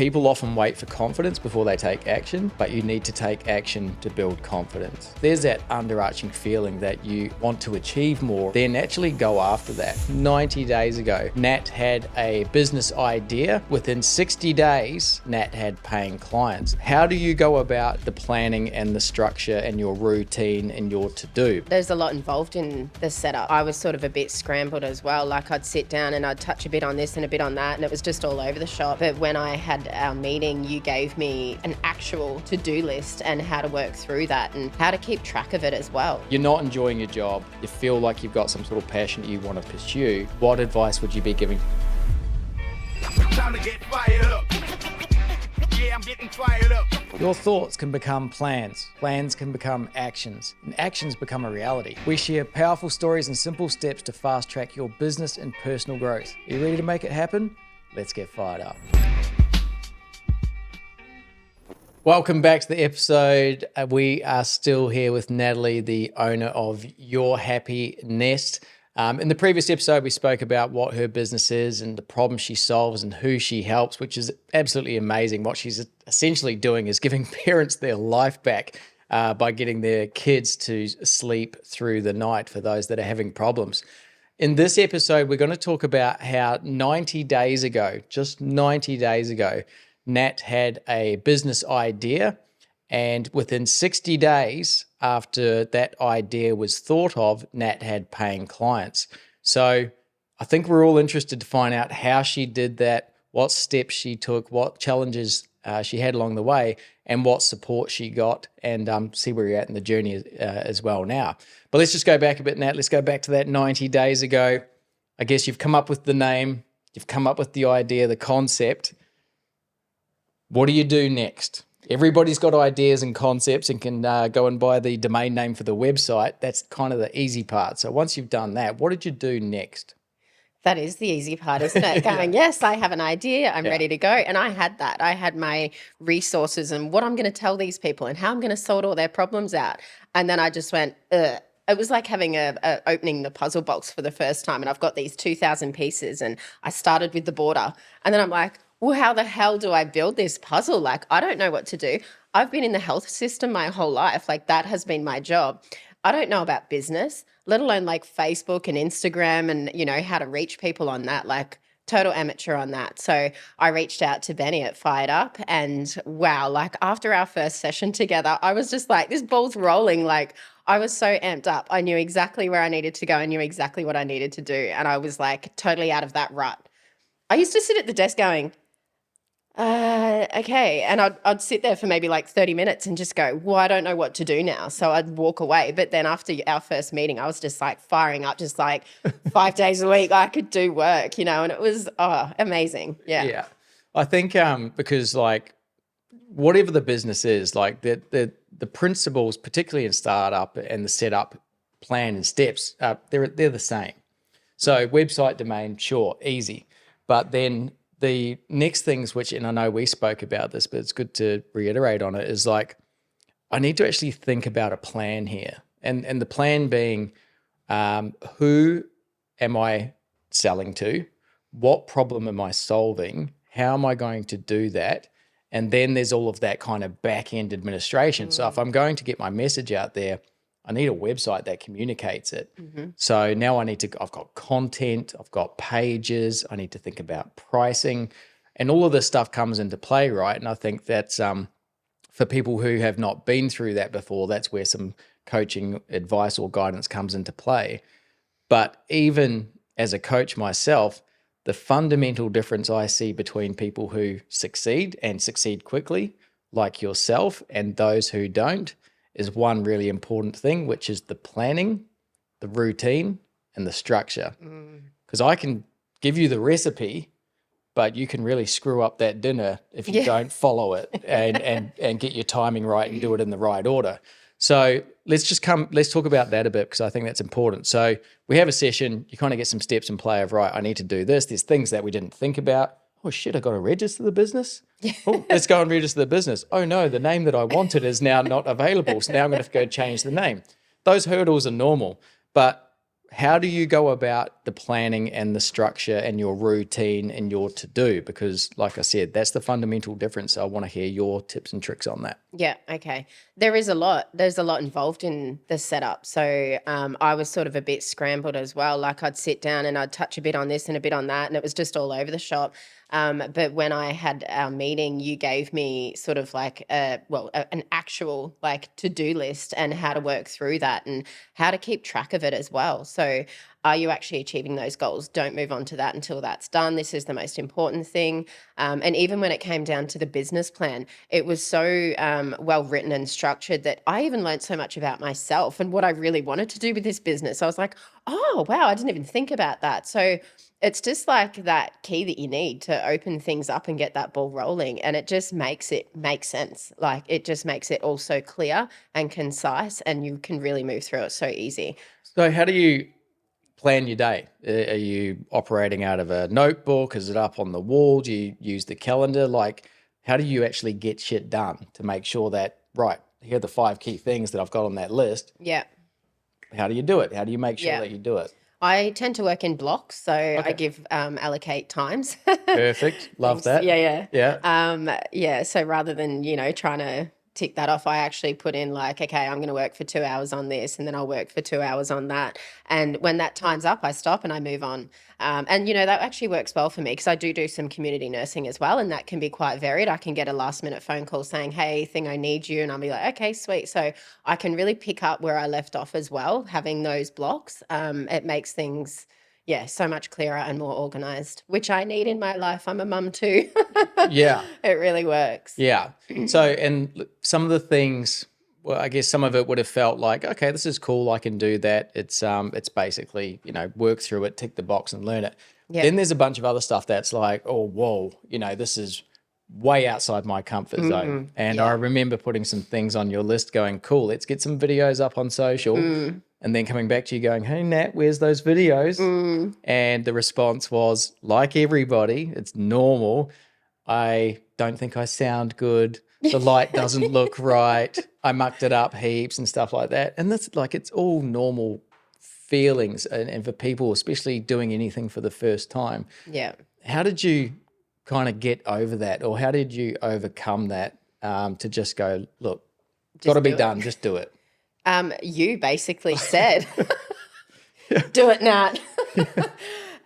People often wait for confidence before they take action, but you need to take action to build confidence. There's that underarching feeling that you want to achieve more, then actually go after that. 90 days ago, Nat had a business idea. Within 60 days, Nat had paying clients. How do you go about the planning and the structure and your routine and your to-do? There's a lot involved in the setup. I was sort of a bit scrambled as well. Like I'd sit down and I'd touch a bit on this and a bit on that, and it was just all over the shop. But when I had our meeting, you gave me an actual to-do list and how to work through that and how to keep track of it as well. You're not enjoying your job. You feel like you've got some sort of passion that you want to pursue. What advice would you be giving? Time to get fired up. Yeah, I'm getting fired up. Your thoughts can become plans. Plans can become actions. And actions become a reality. We share powerful stories and simple steps to fast track your business and personal growth. Are you ready to make it happen? Let's get fired up. Welcome back to the episode. We are still here with Natalie, the owner of Your Happy Nest. In the previous episode, we spoke about what her business is and the problems she solves and who she helps, which is absolutely amazing. What she's essentially doing is giving parents their life back by getting their kids to sleep through the night for those that are having problems. In this episode, we're going to talk about how 90 days ago, just 90 days ago, Nat had a business idea, and within 60 days after that idea was thought of, Nat had paying clients. So I think we're all interested to find out how she did that, what steps she took, what challenges she had along the way, and what support she got, and see where you're at in the journey as well now. But let's just go back a bit, Nat. Let's go back to that 90 days ago. I guess you've come up with the name, you've come up with the idea, the concept. What do you do next? Everybody's got ideas and concepts and can go and buy the domain name for the website. That's kind of the easy part. So once you've done that, what did you do next? That is the easy part, isn't it? Going, yes, I have an idea. I'm ready to go. And I had that. I had my resources and what I'm going to tell these people and how I'm going to sort all their problems out. And then I just went, ugh. It was like having opening the puzzle box for the first time. And I've got these 2,000 pieces and I started with the border. And then I'm like, well, how the hell do I build this puzzle? Like, I don't know what to do. I've been in the health system my whole life. Like, that has been my job. I don't know about business, let alone like Facebook and Instagram and, you know, how to reach people on that, like total amateur on that. So I reached out to Benny at Fired Up and wow, like after our first session together, I was just like, this ball's rolling. Like I was so amped up. I knew exactly where I needed to go. I knew exactly what I needed to do. And I was like totally out of that rut. I used to sit at the desk going, okay. And I'd sit there for maybe like 30 minutes and just go, well, I don't know what to do now. So I'd walk away. But then after our first meeting, I was just like firing up, just like 5 days a week, I could do work, you know, and it was amazing. Yeah. Yeah. I think because like whatever the business is, like the principles, particularly in startup and the setup plan and steps, they're the same. So website domain, sure, easy. But then the next things, which, and I know we spoke about this, but it's good to reiterate on it, is like, I need to actually think about a plan here. And the plan being, who am I selling to? What problem am I solving? How am I going to do that? And then there's all of that kind of back-end administration. So if I'm going to get my message out there, I need a website that communicates it. So now I've got content, I've got pages, I need to think about pricing, and all of this stuff comes into play, right? And I think that's for people who have not been through that before, that's where some coaching advice or guidance comes into play. But even as a coach myself, the fundamental difference I see between people who succeed and succeed quickly, like yourself, and those who don't, is one really important thing, which is the planning, the routine, and the structure. Because I can give you the recipe, but you can really screw up that dinner if you don't follow it and get your timing right and do it in the right order. So let's talk about that a bit, because I think that's important. So we have a session, you kind of get some steps in play of, right, I need to do this. There's things that we didn't think about. Oh shit, I got to register the business. Oh, let's go and register the business. Oh no, the name that I wanted is now not available. So now I'm going to have to go change the name. Those hurdles are normal, but how do you go about the planning and the structure and your routine and your to-do? Because like I said, that's the fundamental difference. I want to hear your tips and tricks on that. Yeah. Okay. There is a lot. There's a lot involved in the setup. So I was sort of a bit scrambled as well. Like I'd sit down and I'd touch a bit on this and a bit on that, and it was just all over the shop. But when I had our meeting, you gave me sort of like an actual like to-do list and how to work through that and how to keep track of it as well. So are you actually achieving those goals? Don't move on to that until that's done. This is the most important thing. And even when it came down to the business plan, it was so well written and structured that I even learned so much about myself and what I really wanted to do with this business. I was like, oh, wow, I didn't even think about that. So it's just like that key that you need to open things up and get that ball rolling. And it just makes it make sense. Like it just makes it all so clear and concise, and you can really move through it so easy. So how do you plan your day? Are you operating out of a notebook? Is it up on the wall? Do you use the calendar? Like, how do you actually get shit done to make sure that, right, here are the 5 key things that I've got on that list. Yeah. How do you do it? How do you make sure that you do it? I tend to work in blocks, so I give allocate times. Perfect. Love that. Yeah. Yeah. So rather than, trying to tick that off, I actually put in like, okay, I'm going to work for 2 hours on this, and then I'll work for 2 hours on that. And when that time's up, I stop and I move on. And that actually works well for me because I do some community nursing as well, and that can be quite varied. I can get a last minute phone call saying, hey, I need you. And I'll be like, okay, sweet. So I can really pick up where I left off as well, having those blocks. It makes things so much clearer and more organized, which I need in my life. I'm a mum too. Yeah. It really works. Yeah. So, and some of the things, well, I guess some of it would have felt like, okay, this is cool. I can do that. It's basically, work through it, tick the box and learn it. Yeah. Then there's a bunch of other stuff that's like, oh, whoa, this is way outside my comfort zone. And I remember putting some things on your list going, cool, let's get some videos up on social. And then coming back to you going, hey, Nat, where's those videos? And the response was, like everybody, it's normal. I don't think I sound good. The light doesn't look right. I mucked it up heaps and stuff like that. And that's like, it's all normal feelings. And for people, especially doing anything for the first time. Yeah. How did you kind of get over that? Or how did you overcome that to just go, look, got to be done. Just do it. You basically said, do it, Nat.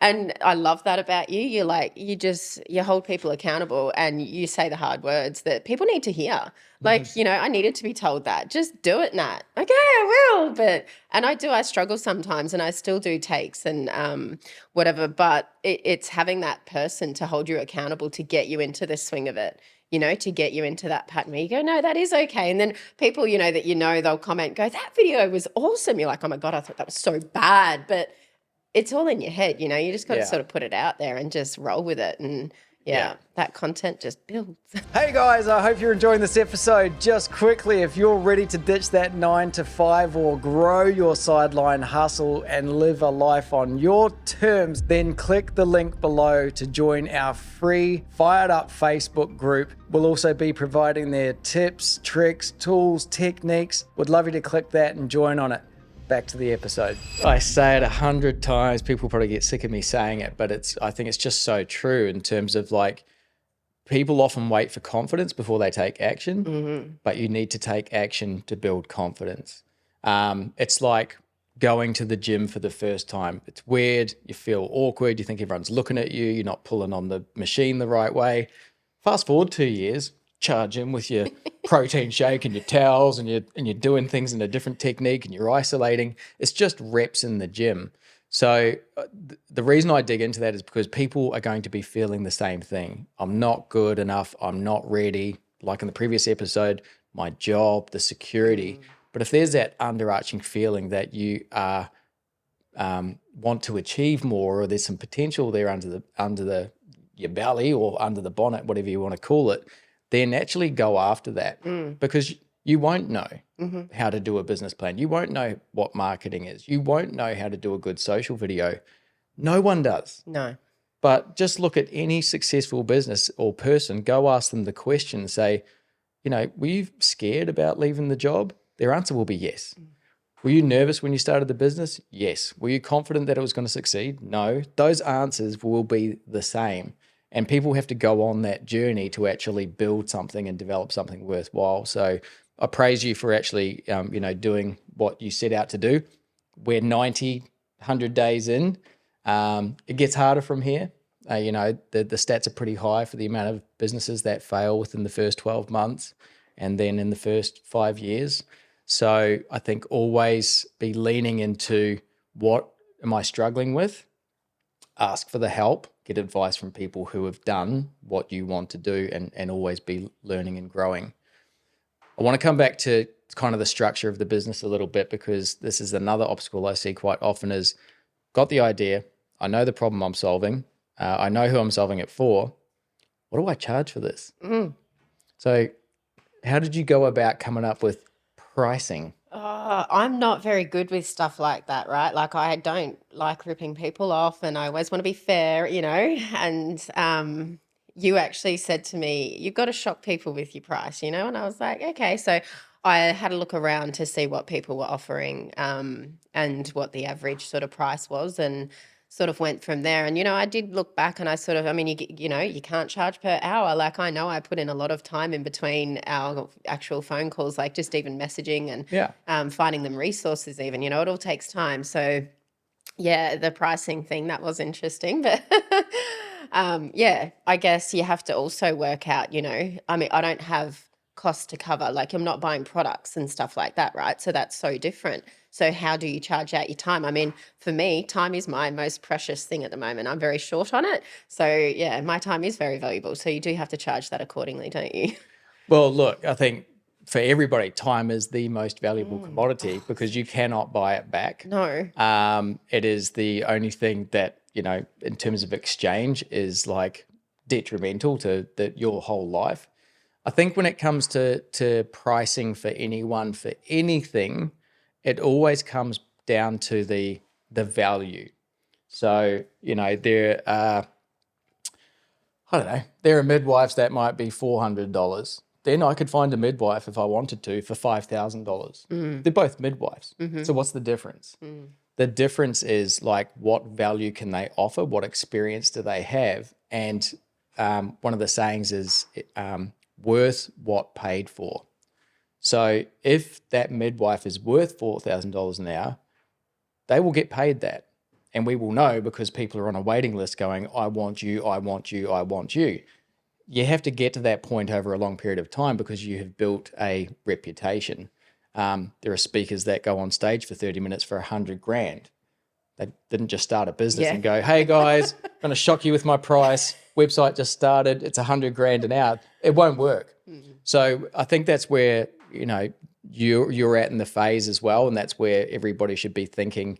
And I love that about you. You're like, you hold people accountable and you say the hard words that people need to hear. Like, I needed to be told that. Just do it, Nat. Okay, I will. And I struggle sometimes and I still do takes and whatever. But it's having that person to hold you accountable to get you into the swing of it. To get you into that pattern where you go, no, that is okay. And then people, that they'll comment, go, that video was awesome. You're like, oh my God, I thought that was so bad. But it's all in your head, you just got to sort of put it out there and just roll with it. And that content just builds. Hey guys, I hope you're enjoying this episode. Just quickly, if you're ready to ditch that 9 to 5 or grow your sideline hustle and live a life on your terms, then click the link below to join our free Fired Up Facebook group. We'll also be providing their tips, tricks, tools, techniques. Would love you to click that and join on it. Back to the episode. I say it 100 times. People probably get sick of me saying it, but I think it's just so true in terms of like, people often wait for confidence before they take action, but you need to take action to build confidence. It's like going to the gym for the first time. It's weird. You feel awkward. You think everyone's looking at you. You're not pulling on the machine the right way. Fast forward 2 years, charge in with your protein shake and your towels and you're doing things in a different technique and you're isolating. It's just reps in the gym. So the reason I dig into that is because people are going to be feeling the same thing. I'm not good enough. I'm not ready. Like in the previous episode, my job, the security. But if there's that underarching feeling that you are want to achieve more, or there's some potential there under your belly or under the bonnet, whatever you want to call it, then actually go after that because you won't know how to do a business plan. You won't know what marketing is. You won't know how to do a good social video. No one does. No. But just look at any successful business or person, go ask them the question, say, were you scared about leaving the job? Their answer will be yes. Were you nervous when you started the business? Yes. Were you confident that it was going to succeed? No. Those answers will be the same. And people have to go on that journey to actually build something and develop something worthwhile. So I praise you for actually, doing what you set out to do. We're 90, 100 days in. It gets harder from here. The stats are pretty high for the amount of businesses that fail within the first 12 months and then in the first 5 years. So I think always be leaning into what am I struggling with? Ask for the help, get advice from people who have done what you want to do and always be learning and growing. I want to come back to kind of the structure of the business a little bit because this is another obstacle I see quite often is got the idea, I know the problem I'm solving, I know who I'm solving it for. What do I charge for this? So how did you go about coming up with pricing? I'm not very good with stuff like that, right? Like I don't like ripping people off and I always want to be fair, and you actually said to me, you've got to shock people with your price, and I was like, okay. So I had a look around to see what people were offering and what the average sort of price was and sort of went from there. And, I did look back and you can't charge per hour. Like I know I put in a lot of time in between our actual phone calls, like just even messaging and finding them resources even, it all takes time. So yeah, the pricing thing, that was interesting. But I guess you have to also work out, I don't have costs to cover. Like I'm not buying products and stuff like that, right? So that's so different. So how do you charge out your time? I mean, for me, time is my most precious thing at the moment. I'm very short on it. So yeah, my time is very valuable. So you do have to charge that accordingly, don't you? Well, look, I think for everybody, time is the most valuable commodity because you cannot buy it back. No. It is the only thing that, in terms of exchange is like detrimental to your whole life. I think when it comes to pricing for anyone, for anything, it always comes down to the value. So, there are, I don't know, there are midwives that might be $400. Then I could find a midwife if I wanted to for $5,000. They're both midwives. So what's the difference? The difference is like what value can they offer? What experience do they have? And one of the sayings is worth what paid for. So if that midwife is worth $4,000 an hour, they will get paid that. And we will know because people are on a waiting list going, I want you, I want you, I want you. You have to get to that point over a long period of time because you have built a reputation. There are speakers that go on stage for 30 minutes for $100,000. They didn't just start a business and go, hey guys, I'm going to shock you with my price. Website just started. It's $100,000 an hour. It won't work. So I think that's where, you're at in the phase as well. And that's where everybody should be thinking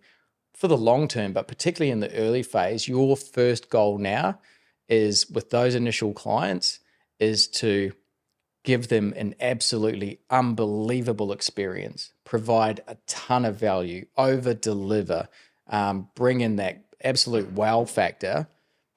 for the long term, but particularly in the early phase, your first goal now is with those initial clients is to give them an absolutely unbelievable experience, provide a ton of value, over deliver, bring in that absolute wow factor.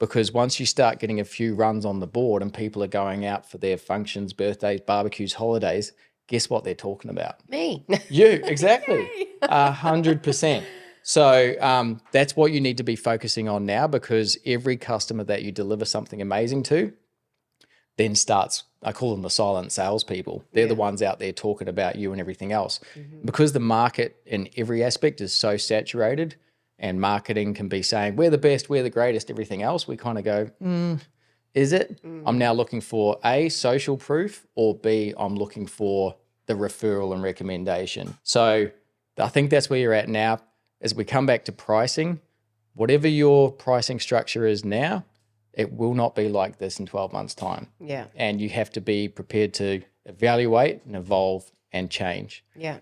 Because once you start getting a few runs on the board and people are going out for their functions, birthdays, barbecues, holidays, guess what they're talking about? Me. You, exactly. 100%. So that's what you need to be focusing on now because every customer that you deliver something amazing to then starts, I call them the silent salespeople. They're the ones out there talking about you and everything else. Because the market in every aspect is so saturated and marketing can be saying, we're the best, we're the greatest, everything else, we kind of go, is it? I'm now looking for A, social proof, or B, I'm looking for the referral and recommendation. So I think that's where you're at now. As we come back to pricing, whatever your pricing structure is now, it will not be like this in 12 months' time. Yeah. And you have to be prepared to evaluate and evolve and change. Yeah.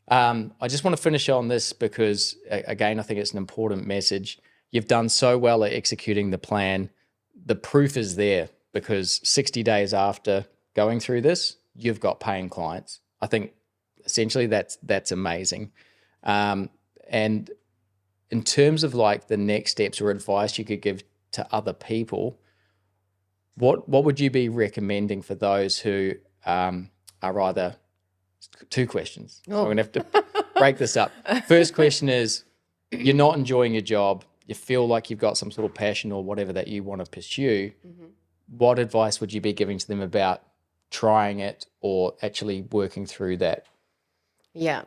I just want to finish on this because, again, I think it's an important message. You've done so well at executing the plan. The proof is there because 60 days after going through this, you've got paying clients. I think essentially that's amazing. And in terms of like the next steps or advice you could give to other people, what would you be recommending for those who are either two questions? So I'm gonna have to break this up. First question is, you're not enjoying your job. You feel like you've got some sort of passion or whatever that you want to pursue. What advice would you be giving to them about trying it or actually working through that? Yeah.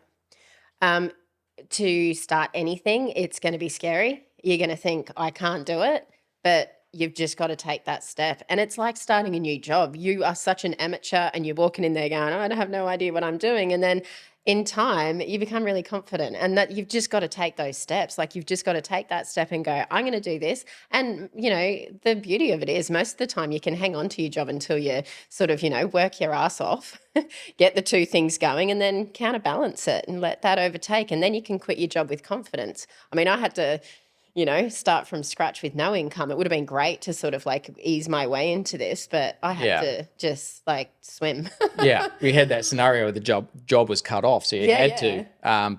To start anything, it's going to be scary. You're going to think, I can't do it, but you've just got to take that step. And it's like starting a new job. You are such an amateur and you're walking in there going, oh, I have no idea what I'm doing. And then in time, you become really confident, and that you've just got to take those steps. Like, you've just got to take that step and go, I'm going to do this. And, you know, the beauty of it is most of the time you can hang on to your job until you sort of, you know, work your ass off, get the two things going, and then counterbalance it and let that overtake. And then you can quit your job with confidence. I mean, I had to, you know, start from scratch with no income. It would have been great to sort of like ease my way into this, but I had to just like swim. Yeah, we had that scenario where the job was cut off, so you had to.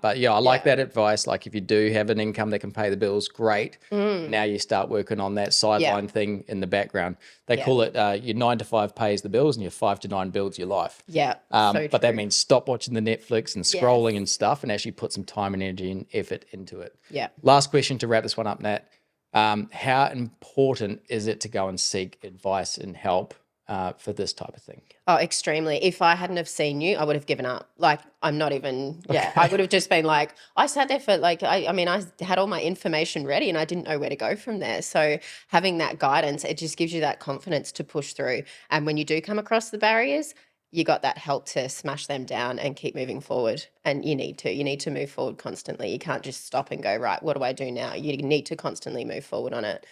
But yeah, I like that advice. Like, if you do have an income that can pay the bills, great. Now you start working on that sideline thing in the background. They call it your 9 to 5 pays the bills and your 5 to 9 builds your life. Yeah, but that means stop watching the Netflix and scrolling and stuff, and actually put some time and energy and effort into it. Yeah. Last question to wrap this one up, Nat. How important is it to go and seek advice and help for this type of thing? Oh, extremely. If I hadn't have seen you, I would have given up. Like, I'm not even, I would have just been like, I sat there for like, I mean, I had all my information ready and I didn't know where to go from there. So having that guidance, it just gives you that confidence to push through. And when you do come across the barriers, you got that help to smash them down and keep moving forward. And you need to move forward constantly. You can't just stop and go, right, what do I do now? You need to constantly move forward on it.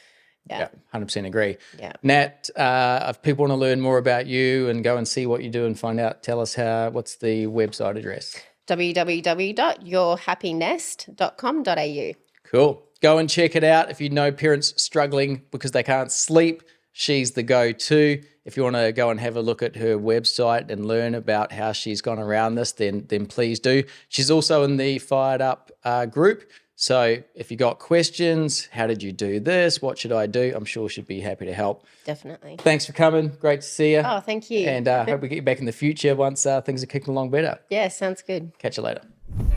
Yeah, 100% agree. Yeah. Nat, if people want to learn more about you and go and see what you do and find out, tell us what's the website address? www.yourhappynest.com.au. Cool. Go and check it out. If you know parents struggling because they can't sleep, she's the go-to. If you want to go and have a look at her website and learn about how she's gone around this, then please do. She's also in the Fired Up group. So if you got questions, how did you do this? What should I do? I'm sure she'd be happy to help. Definitely. Thanks for coming. Great to see you. Oh, thank you. And hope we get you back in the future once things are kicking along better. Yeah, sounds good. Catch you later.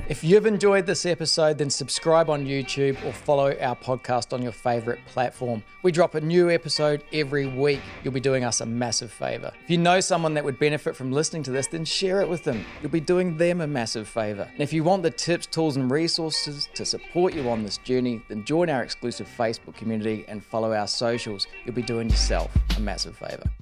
If you've enjoyed this episode, then subscribe on YouTube or follow our podcast on your favorite platform. We drop a new episode every week. You'll be doing us a massive favor. If you know someone that would benefit from listening to this, then share it with them. You'll be doing them a massive favor. And if you want the tips, tools, and resources to support you on this journey, then join our exclusive Facebook community and follow our socials. You'll be doing yourself a massive favor.